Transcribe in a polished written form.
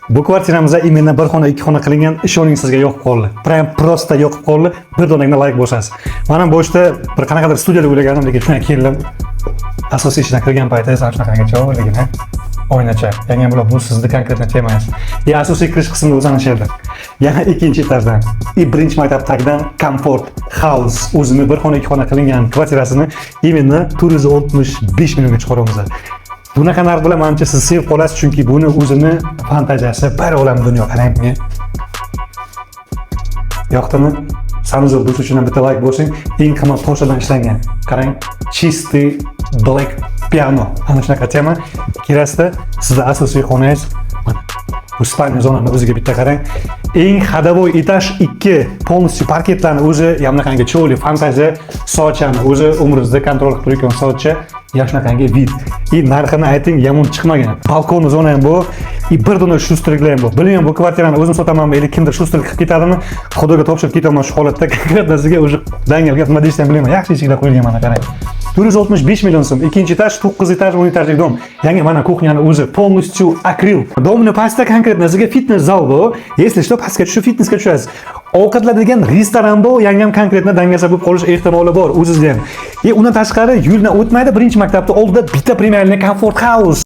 Bu kvartiramizda imенно bir xona, ikki xona qilingan, ishoning sizga yoqib qoldi. Prям просто yoqib qoldi. Bir donangdan layik bo'lsangiz. Men ham boshda bir qanaqadir studiyada o'ylaganim, lekin shundan keldim. Asosiy ishdan kirgan paytda esa shunaqangacha o'ylagan. Oynacha. Ya'ni bular bu sizni konkretno temangiz. Asosiy kirish qismida o'zana shu yerda. Yana ikkinchi etajdan, birinchi maktab tagidan Comfort House o'zini bir xona, ikki xona qilingan kvartirasini imенно 465 millionga chiqaryapmiz. Bunaqa narx bilan menimcha siz sevib qolasiz, chunki buni o'zini fantaziyasi bir olam dunyo. Qarang menga. Yoqdimi? Sanuzor bo'lish uchun ham bitta like bo'lsin. Eng qimmat toshdan ishlangan. Qarang, чистый black piano. Ana shunaqa tema. Kirasida sizda asosiy xonangiz mana bu spalniya zonani o'ziga bitta qarang. Eng xadovoy etaj 2 полностью parketlarni o'zi, yamnaqangi chiroyli fantaziya sochani o'zi umringizda kontrol qilib turgan socha, yoshunaqangi vid. Narxini ayting, yomon chiqmagan. Balkon zona ham bor. Bir dona shustriklar ham bor. Bilmayman, bu kvartirani o'zim sotamanmi yoki kimdir shustrik qilib ketadimi? Xudoga topshirib ketaman shu holatda. Konkretno sizga o'zi dangal gap nima deyishni bilmayman. Yaxshi ichiklar qo'yilgan mana qarang. 465 million so'm. Ikkinchi etaj, 9 etaj, 10 etajlik dom. Yangi mana kuxnyani o'zi полностью akril. Domni pastda konkretno sizga fitness zal bor. Если что, pastga tushib fitnessga tushasiz. Ovqatlanadigan restoran bor, yangi ham konkretno dangasa bo'lib qolish ehtimoli bor o'zingizga ham. Undan tashqari yo'ldan o'tmaydi, birinchi maktabda oldida bitta premyerli Comfort House